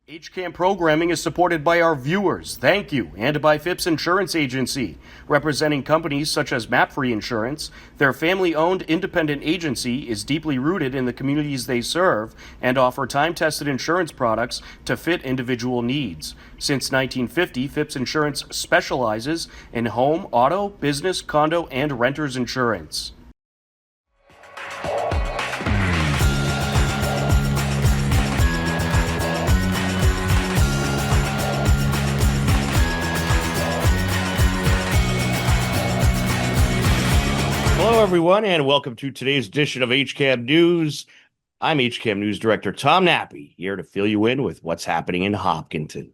HCAM programming is supported by our viewers, thank you, and by Phipps Insurance Agency, representing companies such as MapFree Insurance. Their family-owned independent agency is deeply rooted in the communities they serve and offer time-tested insurance products to fit individual needs. Since 1950, Phipps Insurance specializes in home, auto, business, condo, and renters insurance. Hello, everyone, and welcome to today's edition of HCAM News. I'm HCAM News Director Tom Nappy, here to fill you in with what's happening in Hopkinton.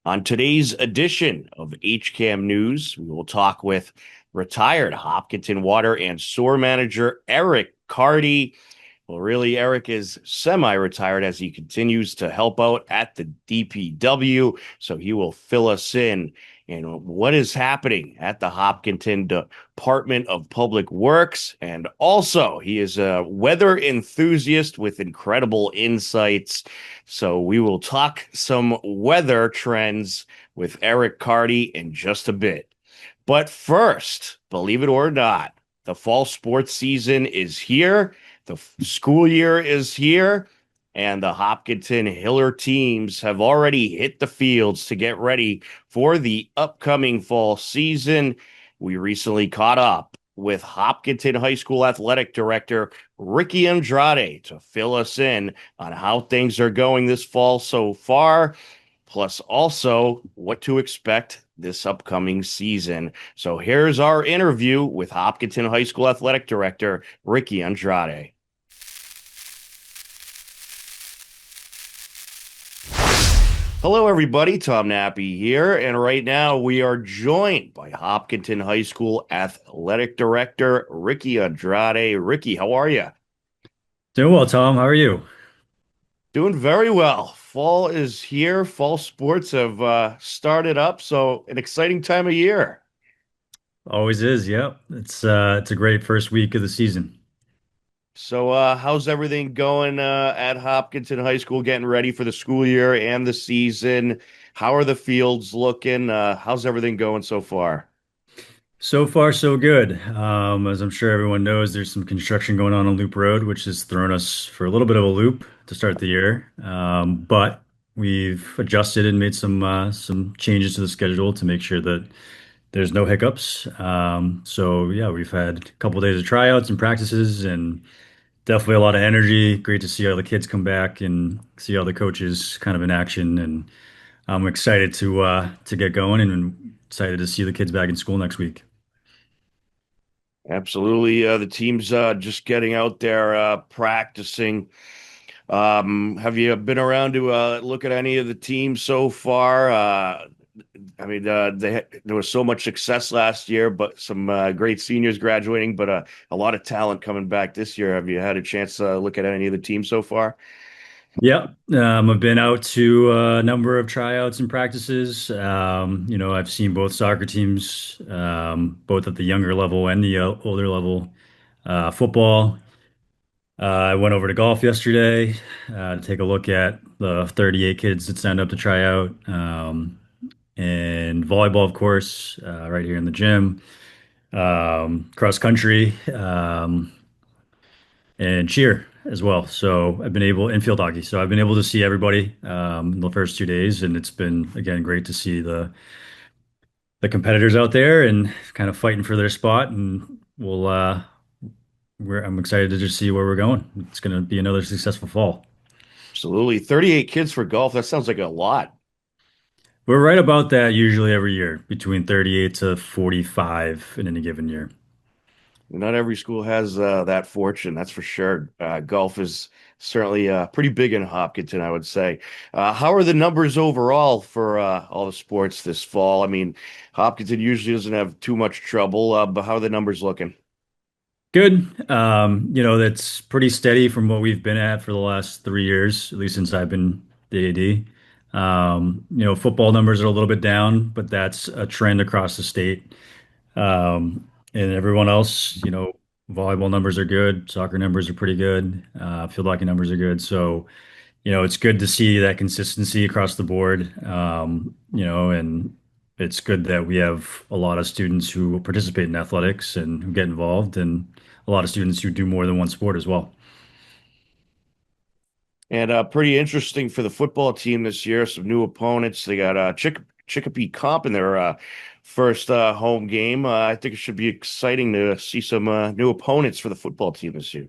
On today's edition of HCAM News, we will talk with retired Hopkinton Water and Sewer Manager Eric Carty. Well, really, Eric is semi-retired as he continues to help out at the DPW, so he will fill us in what is happening at the Hopkinton Department of Public Works. And also, he is a weather enthusiast with incredible insights. So we will talk some weather trends with Eric Carty in just a bit. But first, believe it or not, the fall sports season is here. The school year is here, and the Hopkinton Hiller teams have already hit the fields to get ready for the upcoming fall season. We recently caught up with Hopkinton High School Athletic Director Ricky Andrade to fill us in on how things are going this fall so far, plus also what to expect this upcoming season. So here's our interview with Hopkinton High School Athletic Director Ricky Andrade. Hello, everybody. Tom Nappy here, and right now we are joined by Hopkinton High School Athletic Director Ricky Andrade. Ricky, how are you? Doing well, Tom. How are you? Doing very well. Fall is here. Fall sports have started up, so an exciting time of year. Always is. Yep. It's a great first week of the season. So, how's everything going at Hopkinton High School, getting ready for the school year and the season? How are the fields looking? How's everything going so far? So far, so good. As I'm sure everyone knows, there's some construction going on Loop Road, which has thrown us for a little bit of a loop to start the year. But we've adjusted and made some changes to the schedule to make sure that there's no hiccups. So yeah, we've had a couple of days of tryouts and practices, and definitely a lot of energy. Great to see all the kids come back and see all the coaches kind of in action. And I'm excited to get going and excited to see the kids back in school next week. Absolutely. The team's just getting out there practicing. Have you been around to look at any of the teams so far? There was so much success last year, but some great seniors graduating, but a lot of talent coming back this year. Have you had a chance to look at any of the teams so far? Yep. I've been out to a number of tryouts and practices. I've seen both soccer teams, both at the younger level and the older level. Football. I went over to golf yesterday to take a look at the 38 kids that signed up to try out. And volleyball, of course, right here in the gym. Cross country, and cheer as well. So I've been able, infield hockey. So I've been able to see everybody in the first 2 days, and it's been again great to see the competitors out there and kind of fighting for their spot. And I'm excited to just see where we're going. It's going to be another successful fall. Absolutely. 38 kids for golf. That sounds like a lot. We're right about that usually every year, between 38 to 45 in any given year. Not every school has that fortune, that's for sure. Golf is certainly pretty big in Hopkinton, I would say. How are the numbers overall for all the sports this fall? I mean, Hopkinton usually doesn't have too much trouble, but how are the numbers looking? Good. That's pretty steady from what we've been at for the last 3 years, at least since I've been the AD. Football numbers are a little bit down, but that's a trend across the state. And everyone else, volleyball numbers are good, soccer numbers are pretty good, field hockey numbers are good. So, it's good to see that consistency across the board. And it's good that we have a lot of students who participate in athletics and who get involved, and a lot of students who do more than one sport as well. And pretty interesting for the football team this year. Some new opponents. They got Chicopee Comp in their first home game. I think it should be exciting to see some new opponents for the football team this year.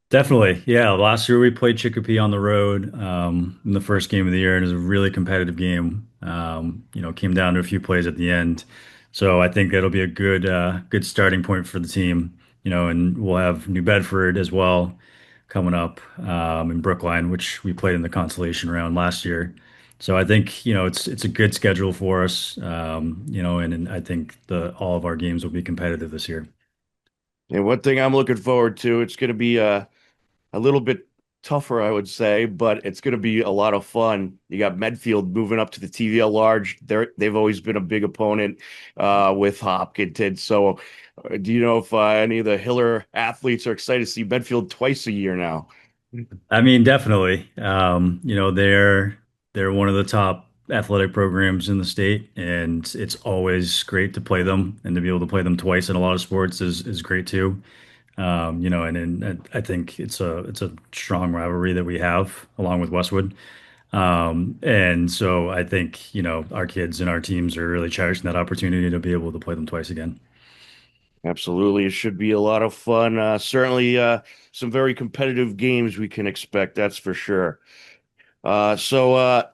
Definitely. Yeah. Last year we played Chicopee on the road in the first game of the year, and it was a really competitive game. Came down to a few plays at the end. So I think that'll be a good starting point for the team. And we'll have New Bedford as well coming up in Brookline, which we played in the consolation round last year. So I think, it's a good schedule for us. And I think the all of our games will be competitive this year. And one thing I'm looking forward to, it's going to be a little bit tougher, I would say, but it's going to be a lot of fun. You got Medfield moving up to the TVL large. They've always been a big opponent with Hopkinton. So, do you know if any of the Hiller athletes are excited to see Medfield twice a year now? I mean, definitely. They're one of the top athletic programs in the state, and it's always great to play them, and to be able to play them twice in a lot of sports is great too. And I think it's a strong rivalry that we have along with Westwood. And so I think, our kids and our teams are really cherishing that opportunity to be able to play them twice again. Absolutely. It should be a lot of fun. Certainly, some very competitive games we can expect, that's for sure. So,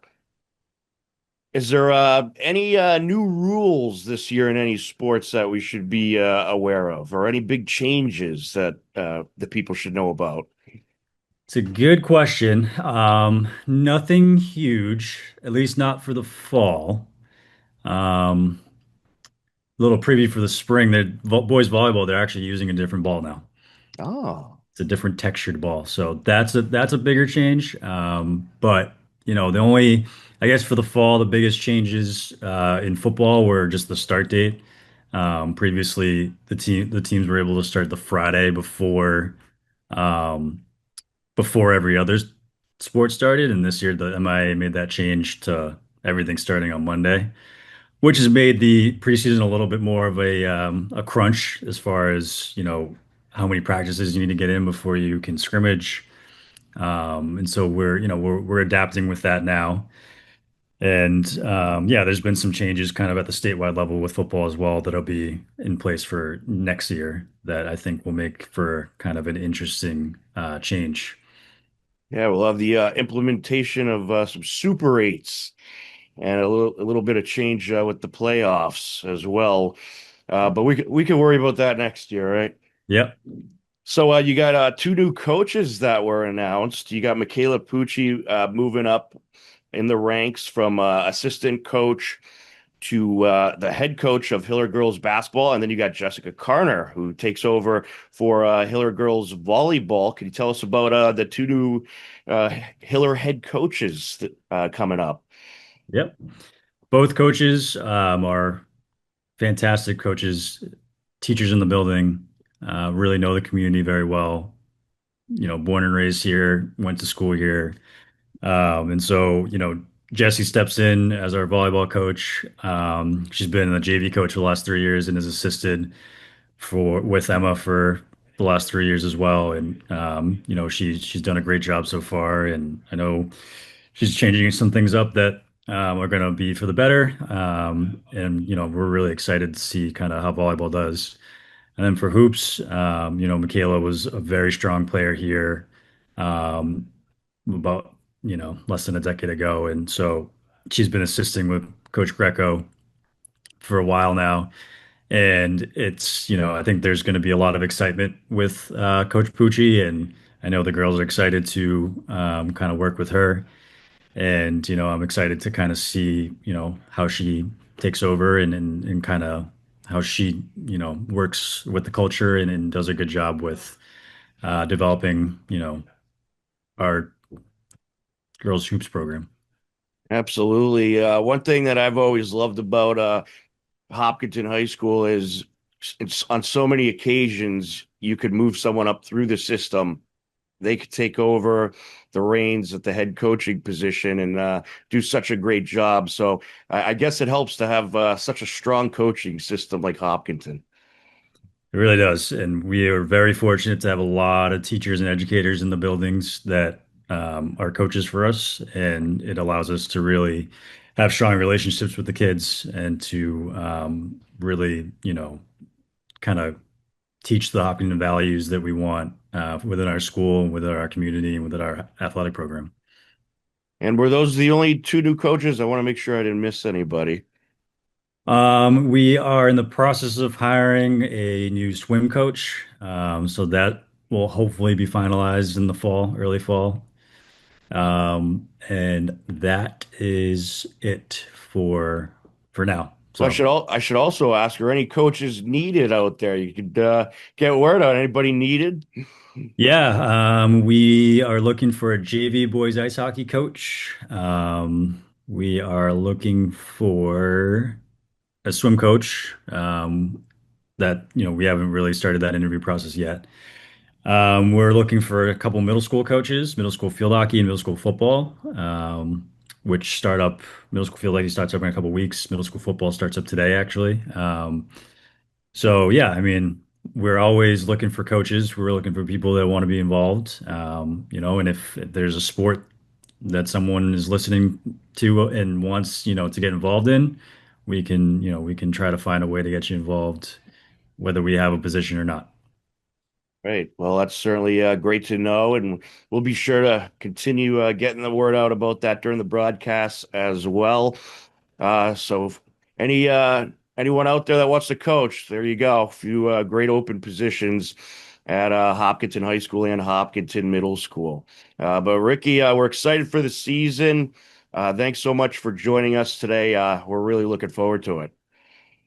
is there any new rules this year in any sports that we should be aware of, or any big changes that the people should know about? It's a good question. Nothing huge, at least not for the fall. Um, Little preview for the spring. Boys volleyball, they're actually using a different ball now. Oh, It's a different textured ball, so that's a bigger change. But the only, I guess, for the fall, the biggest changes in football were just the start date. Previously, the teams were able to start the Friday um, before every other sport started, and this year the MIA made that change to everything starting on Monday, which has made the preseason a little bit more of a crunch as far as how many practices you need to get in before you can scrimmage. And so we're adapting with that now. And yeah, there's been some changes kind of at the statewide level with football as well that'll be in place for next year that I think will make for kind of an interesting change. yeah, we'll have the implementation of some Super Eights and a little bit of change with the playoffs as well. But we can worry about that next year, right? Yep. So you got two new coaches that were announced. You got Michaela Pucci moving up in the ranks from assistant coach to the head coach of Hiller girls basketball, and then you got Jessica Carner who takes over for Hiller girls volleyball. Can you tell us about the two new Hiller head coaches that, coming up? Yep. Both coaches are fantastic coaches, teachers in the building, really know the community very well. Born and raised here, went to school here. And so, Jessie steps in as our volleyball coach. She's been a JV coach for the last 3 years and has assisted for with Emma for the last 3 years as well. And she's done a great job so far. And I know she's changing some things up that are going to be for the better. And we're really excited to see kind of how volleyball does. And then for hoops, Michaela was a very strong player here um, about less than a decade ago, and so she's been assisting with Coach Greco for a while now. And it's, I think there's going to be a lot of excitement with Coach Pucci, and I know the girls are excited to kind of work with her. And, I'm excited to kind of see, how she takes over and kind of how she, works with the culture and does a good job with developing, our girls hoops program. Absolutely. One thing that I've always loved about Hopkinton High School is it's on so many occasions you could move someone up through the system they could take over the reins at the head coaching position and do such a great job. So I guess it helps to have such a strong coaching system like Hopkinton. It really does. And we are very fortunate to have a lot of teachers and educators in the buildings that are coaches for us. And it allows us to really have strong relationships with the kids and to really, kind of teach the Hopkinton values that we want within our school, within our community, and within our athletic program. And were those the only two new coaches? I want to make sure I didn't miss anybody. We are in the process of hiring a new swim coach. So that will hopefully be finalized in the fall, early fall. And that is it for now. Well, So I should also ask, are any coaches needed out there? You could get word out. Anybody needed? yeah, we are looking for a JV boys ice hockey coach. We are looking for a swim coach. That, we haven't really started that interview process yet. We're looking for a couple middle school coaches, middle school field hockey and middle school football, which start up. Middle school field hockey starts up in a couple weeks. Middle school football starts up today, actually. So yeah, I mean, we're always looking for coaches. We're looking for people that want to be involved. And if there's a sport that someone is listening to and wants, to get involved in, we can try to find a way to get you involved, whether we have a position or not. Right. Well, that's certainly great to know, and we'll be sure to continue getting the word out about that during the broadcast as well. So, if anyone out there that wants to coach, there you go. A few great open positions at Hopkinton High School and Hopkinton Middle School. But Ricky, we're excited for the season. Thanks so much for joining us today. We're really looking forward to it.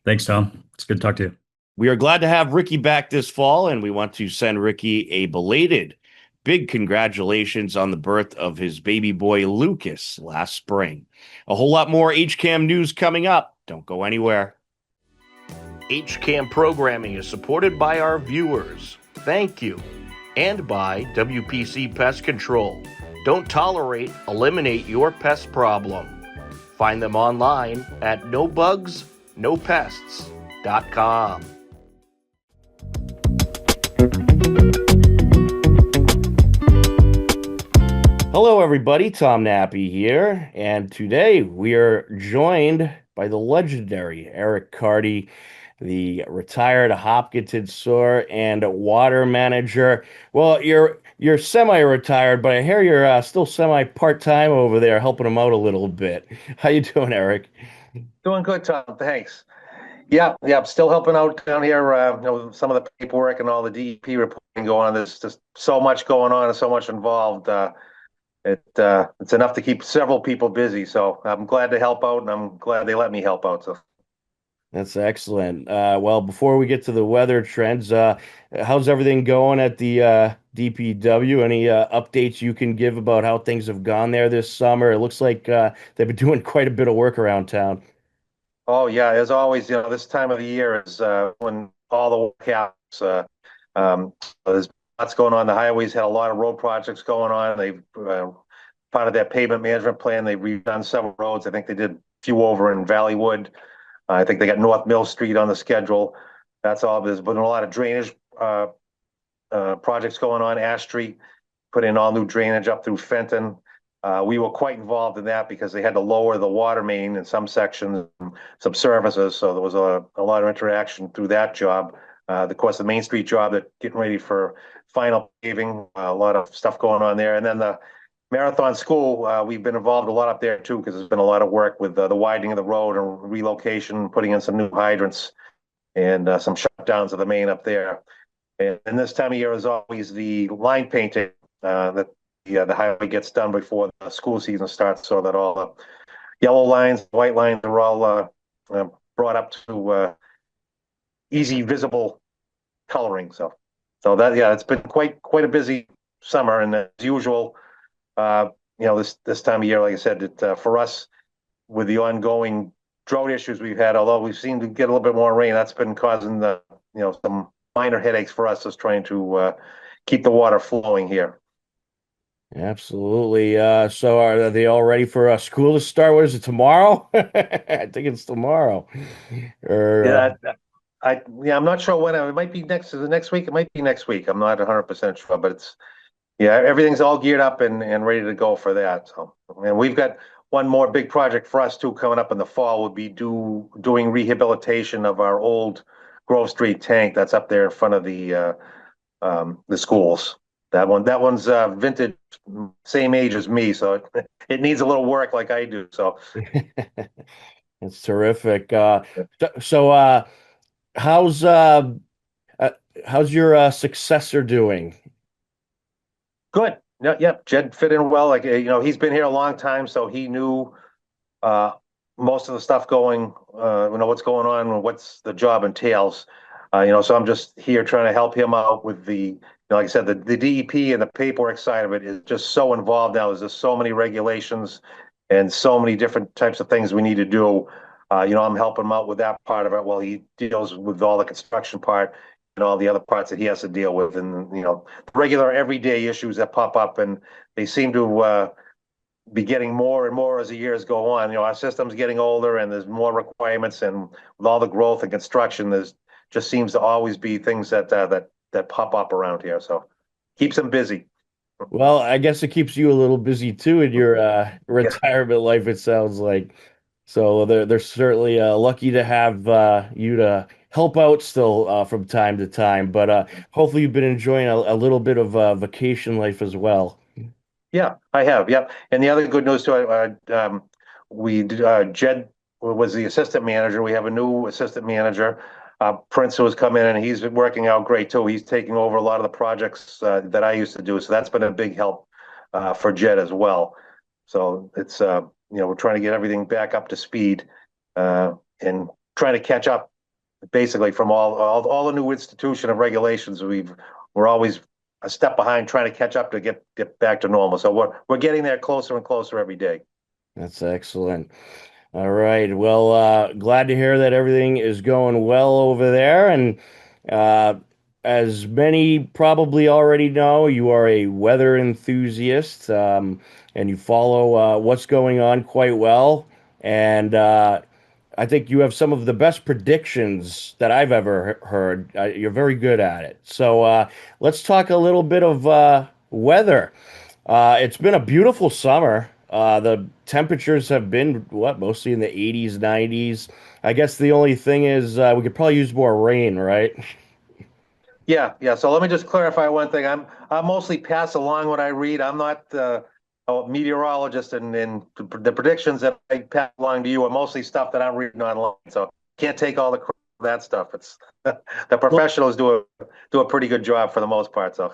Thanks, Tom. It's good to talk to you. We are glad to have Ricky back this fall, and we want to send Ricky a belated big congratulations on the birth of his baby boy Lucas last spring. A whole lot more HCAM news coming up. Don't go anywhere. HCAM programming is supported by our viewers. Thank you. And by WPC Pest Control. Don't tolerate, eliminate your pest problem. Find them online at nobugsnopests.com. Hello, everybody. Tom Nappy here, and today we are joined by the legendary Eric Carty, the retired Hopkinton sewer and water manager. Well, you're semi-retired, but I hear you're still semi-part-time over there, helping them out a little bit. How you doing, Eric? Doing good, Tom. Thanks. Yeah, yeah, I'm still helping out down here. Some of the paperwork and all the DEP reporting going on. There's just so much going on and so much involved. It's enough to keep several people busy. So I'm glad to help out, and I'm glad they let me help out. So That's excellent. Well, before we get to the weather trends, how's everything going at the DPW? Any updates you can give about how things have gone there this summer? It looks like they've been doing quite a bit of work around town. oh yeah, as always, this time of the year is when all the work happens. There's lots going on. The highways had a lot of road projects going on. They've part of their pavement management plan. They've redone several roads. I think they did a few over in Valleywood. I think they got North Mill Street on the schedule. That's all. There's been a lot of drainage projects going on. Ash Street put in all new drainage up through Fenton. We were quite involved in that because they had to lower the water main in some sections, some services. So there was a lot of interaction through that job. Of course, the Main Street job that getting ready for final paving, a lot of stuff going on there. And then the Marathon School, we've been involved a lot up there too, because there's been a lot of work with the widening of the road and relocation, putting in some new hydrants and some shutdowns of the main up there. And this time of year is always the line painting that the highway gets done before the school season starts, so that all the yellow lines, white lines are all brought up to easy visible coloring. So that yeah, it's been quite a busy summer, and as usual, this time of year, like I said, for us with the ongoing drought issues we've had, although we've seen to get a little bit more rain, that's been causing some minor headaches for us, just trying to keep the water flowing here. Absolutely. So are they all ready for school to start? What is it, tomorrow? I think it's tomorrow. Or Yeah, yeah, I'm not sure when. It might be next week. It might be next week. I'm not 100% sure, but yeah, everything's all geared up and ready to go for that. So, and we've got one more big project for us too coming up in the fall. We'll be doing rehabilitation of our old Grove Street tank that's up there in front of the schools. That one's vintage, same age as me, so it needs a little work like I do. So it's terrific. So, how's uh, uh how's your successor doing? good. Yeah, yeah. Jed fit in well. Like he's been here a long time, so he knew uh, most of the stuff going, what's going on and what's the job entails. So I'm just here trying to help him out with like I said, the DEP and the paperwork side of it is just so involved now. There's just so many regulations and so many different types of things we need to do. I'm helping him out with that part of it while he deals with all the construction part and all the other parts that he has to deal with, and the regular everyday issues that pop up, and they seem to be getting more and more as the years go on. Our system's getting older and there's more requirements, and with all the growth and construction, there's just seems to always be things that pop up around here. So keeps them busy. Well, I guess it keeps you a little busy too in your Yeah, retirement life, it sounds like. So they're certainly lucky to have you to help out still from time to time. But hopefully you've been enjoying a little bit of vacation life as well. yeah, I have. Yeah, and the other good news too, Jed was the assistant manager. We have a new assistant manager, Prince, who has come in, and he's been working out great too. He's taking over a lot of the projects that I used to do, so that's been a big help for Jed as well. So it's we're trying to get everything back up to speed and trying to catch up basically from all the new institution of regulations. We're always a step behind trying to catch up to get back to normal. So we're getting there closer and closer every day. That's excellent. All right. Well, glad to hear that everything is going well over there. And uh, as many probably already know, you are a weather enthusiast, and you follow what's going on quite well. And I think you have some of the best predictions that I've ever heard. You're very good at it. So let's talk a little bit of weather. It's been a beautiful summer. The temperatures have been what, mostly in the 80s, 90s. I guess the only thing is we could probably use more rain, right? Yeah, yeah. So let me just clarify one thing. I mostly pass along what I read. I'm not a meteorologist, and the predictions that I pass along to you are mostly stuff that I'm reading online. So can't take all the credit for that stuff. It's the Well, professionals do a pretty good job for the most part. So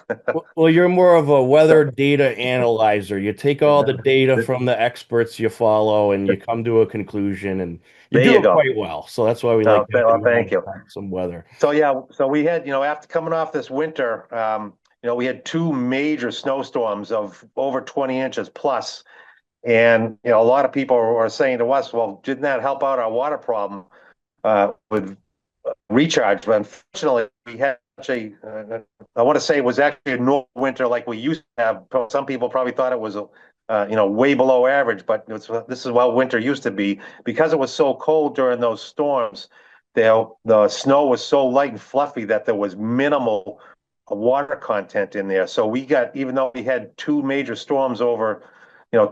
well, you're more of a weather data analyzer. You take all the data from the experts you follow and you come to a conclusion, and you there do you it go. quite well. So that's why we like Well, having you thank on you. some weather. So yeah, so we had, after coming off this winter, we had two major snowstorms of over 20 inches plus. And, a lot of people are saying to us, well, didn't that help out our water problem with recharge? But unfortunately, we had actually, I want to say it was actually a normal winter like we used to have. Some people probably thought it was, way below average, but this is what winter used to be. Because it was so cold during those storms, the snow was so light and fluffy that there was minimal water content in there. So even though we had two major storms over,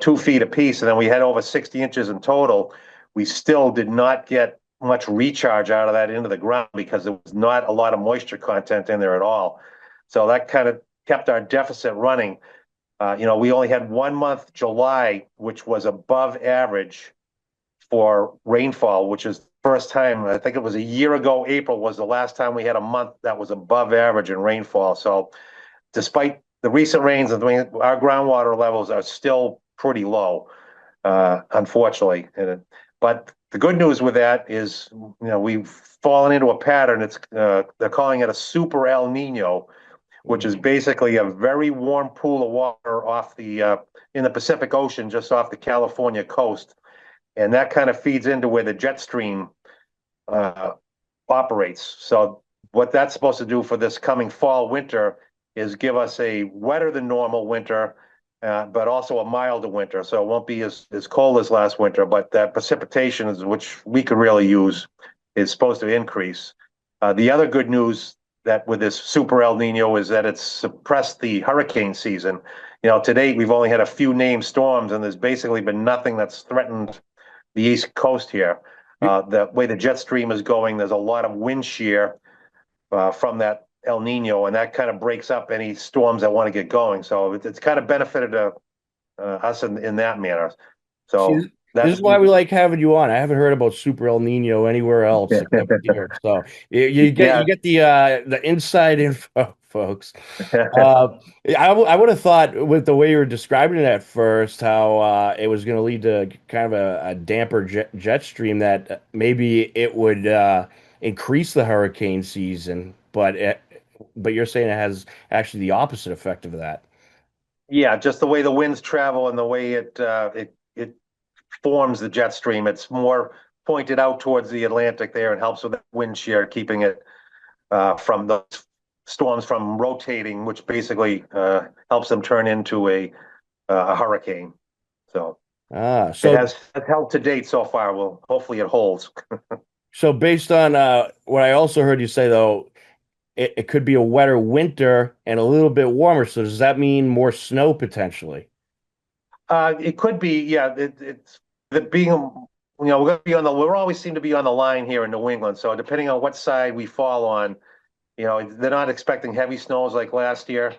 2 feet apiece, and then we had over 60 inches in total, we still did not get much recharge out of that into the ground because there was not a lot of moisture content in there at all. So that kind of kept our deficit running. We only had 1 month, July, which was above average for rainfall, which is the first time. I think it was a year ago. April was the last time we had a month that was above average in rainfall. So despite the recent rains, our groundwater levels are still pretty low, unfortunately. But the good news with that is, we've fallen into a pattern. They're calling it a super El Nino, which is basically a very warm pool of water in the Pacific Ocean, just off the California coast, and that kind of feeds into where the jet stream uh, operates. So what that's supposed to do for this coming fall winter is give us a wetter than normal winter, but also a milder winter. So it won't be as cold as last winter, but that precipitation is which we could really use is supposed to increase. The other good news that with this super El Nino is that it's suppressed the hurricane season. To date, we've only had a few named storms, and there's basically been nothing that's threatened the East Coast here. The way the jet stream is going, there's a lot of wind shear from that El Nino, and that kind of breaks up any storms that want to get going. So it's kind of benefited us in that manner. See, So this that's is why we like having you on. I haven't heard about Super El Nino anywhere else except here. So yeah. you get the inside info, folks. Uh, I would have thought with the way you were describing it at first, how it was going to lead to kind of a damper jet stream that maybe it would increase the hurricane season, but you're saying it has actually the opposite effect of that. Yeah, just the way the winds travel and the way it forms the jet stream. It's more pointed out towards the Atlantic there and helps with that wind shear, keeping it from the storms from rotating, which basically helps them turn into a hurricane. So Ah, it so has held to date so far. Well, hopefully it holds. So based on what I also heard you say though, it could be a wetter winter and a little bit warmer. So does that mean more snow potentially? It could be, yeah. It's the being, we're going to be on the. We're always seem to be on the line here in New England. So depending on what side we fall on, they're not expecting heavy snows like last year.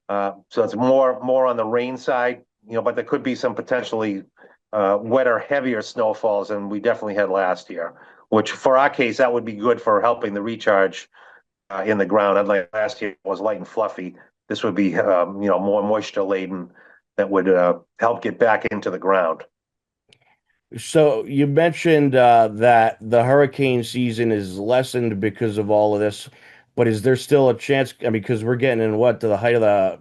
So it's more on the rain side. But there could be some potentially wetter, heavier snowfalls than we definitely had last year. Which for our case, that would be good for helping the recharge in the ground. Unlike last year, it was light and fluffy. This would be, more moisture laden that would help get back into the ground. So you mentioned that the hurricane season is lessened because of all of this, but is there still a chance? I mean, because we're getting in what to the height of the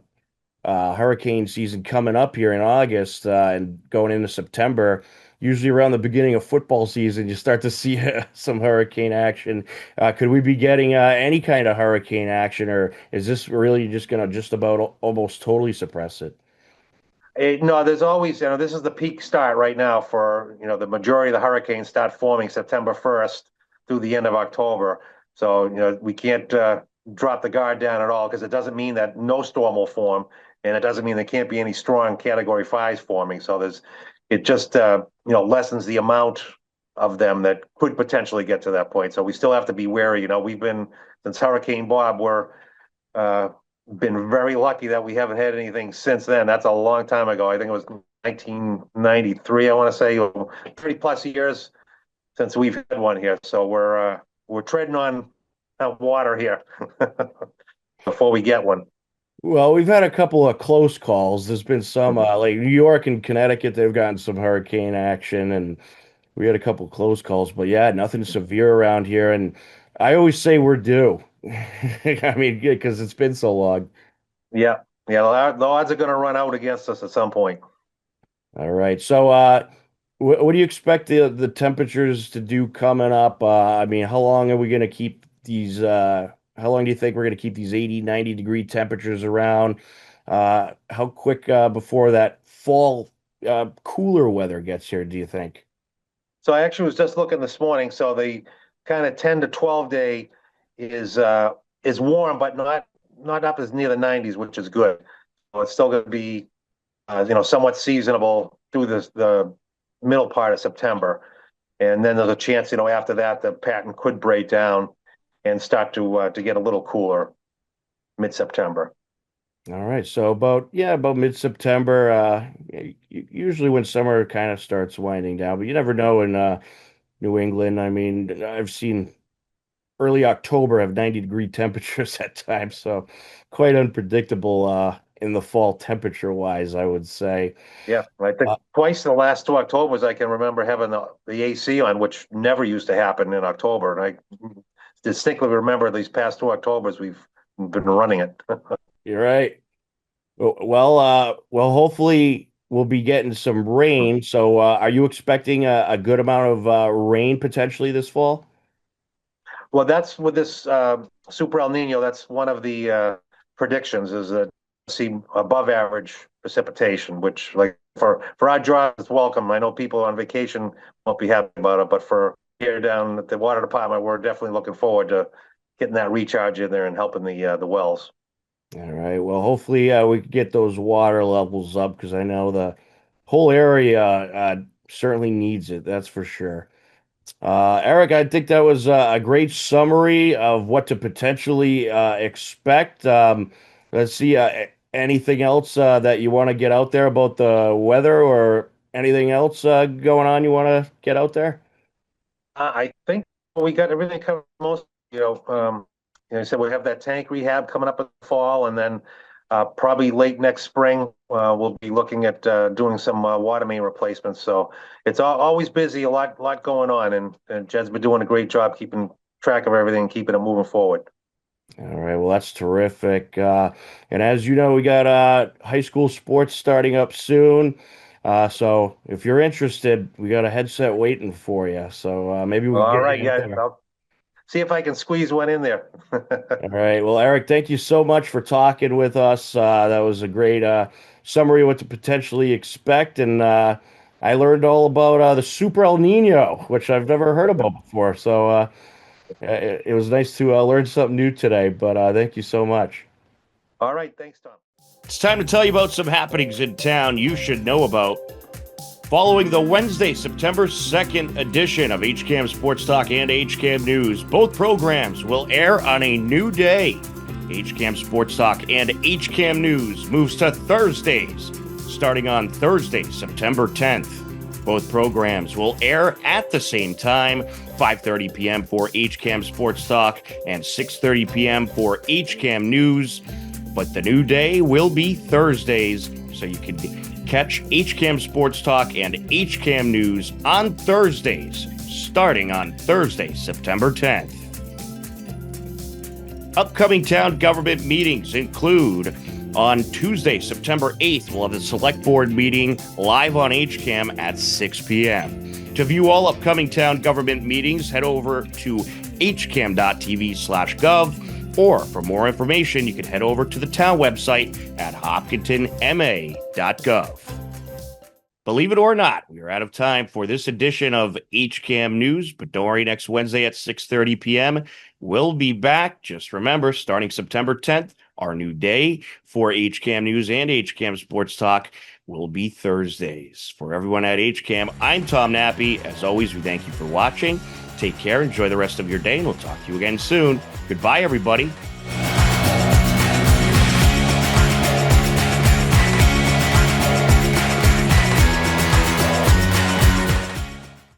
hurricane season coming up here in August and going into September. Usually around the beginning of football season, you start to see some hurricane action. Could we be getting any kind of hurricane action, or is this really just going to just about almost totally suppress it? No, there's always, this is the peak start right now for, the majority of the hurricanes start forming September 1st through the end of October. So, we can't drop the guard down at all because it doesn't mean that no storm will form, and it doesn't mean there can't be any strong Category 5s forming. So it just, lessens the amount of them that could potentially get to that point. So we still have to be wary. Since Hurricane Bob, uh, been very lucky that we haven't had anything since then. That's a long time ago. I think it was 1993. I want to say 30 plus years since we've had one here. So we're treading on water here before we get one. Well, we've had a couple of close calls. There's been some like New York and Connecticut, they've gotten some hurricane action, and we had a couple close calls, but yeah, nothing severe around here. And I always say we're due. I mean, because it's been so long. Yeah, yeah. The odds are going to run out against us at some point. All right. So, what do you expect the temperatures to do coming up? I mean, how long are we going to keep these? How long do you think we're going to keep these 80, 90-degree temperatures around? How quick before that fall cooler weather gets here, do you think? So I actually was just looking this morning. So the kind of 10 to 12 day is warm, but not up as near the 90s, which is good. So it's still going to be somewhat seasonable through the middle part of September, and then there's a chance after that the pattern could break down and start to get a little cooler mid-September. All right. So about mid-September, usually when summer kind of starts winding down, but you never know in New England. I mean, I've seen early October have 90-degree temperatures at times, so quite unpredictable in the fall temperature wise, I would say. Yeah, I think Uh, twice in the last 2 Octobers I can remember having the AC on, which never used to happen in October. And I distinctly remember these past 2 Octobers we've been running it. you're right. Well, hopefully we'll be getting some rain. So, are you expecting a good amount of rain potentially this fall? Well, that's with this Super El Nino. That's one of the predictions is that see above average precipitation, which like for our drive is welcome. I know people on vacation won't be happy about it, but for here down at the water department, we're definitely looking forward to getting that recharge in there and helping the wells. All right. Well, hopefully we can get those water levels up because I know the whole area certainly needs it. That's for sure. Eric, I think that was a great summary of what to potentially expect. Let's see, anything else that you want to get out there about the weather or anything else going on you want to get out there? I think we got everything covered most, I said we have that tank rehab coming up in the fall, and then probably late next spring, we'll be looking at doing some water main replacements. So it's always busy, a lot going on, and Jed's been doing a great job keeping track of everything, keeping it moving forward. All right, well, that's terrific. And as you know, we got high school sports starting up soon. So if you're interested, we got a headset waiting for you. So maybe we Well, can all get right, you out yeah, there. I'll see if I can squeeze one in there. All right. Well, Eric, thank you so much for talking with us. That was a great summary of what to potentially expect. And I learned all about the Super El Nino, which I've never heard about before. So it was nice to learn something new today. But thank you so much. All right, thanks, Tom. It's time to tell you about some happenings in town you should know about. Following the Wednesday, September 2nd edition of HCAM Sports Talk and HCAM News, both programs will air on a new day. HCAM Sports Talk and HCAM News moves to Thursdays, starting on Thursday, September 10th. Both programs will air at the same time, 5:30 p.m. for HCAM Sports Talk and 6:30 p.m. for HCAM News. But the new day will be Thursdays, so you can catch HCAM Sports Talk and HCAM News on Thursdays, starting on Thursday, September 10th. Upcoming town government meetings include on Tuesday, September 8th, we'll have the Select Board meeting live on HCAM at 6 p.m. To view all upcoming town government meetings, head over to hcam.tv/gov. Or for more information, you can head over to the town website at hopkintonma.gov. Believe it or not, we are out of time for this edition of HCAM News, but don't worry, next Wednesday at 6:30 p.m. we'll be back. Just remember, starting September 10th, our new day for HCAM News and HCAM Sports Talk will be Thursdays. For everyone at HCAM, I'm Tom Nappy. As always, we thank you for watching. Take care, enjoy the rest of your day, and we'll talk to you again soon. Goodbye, everybody.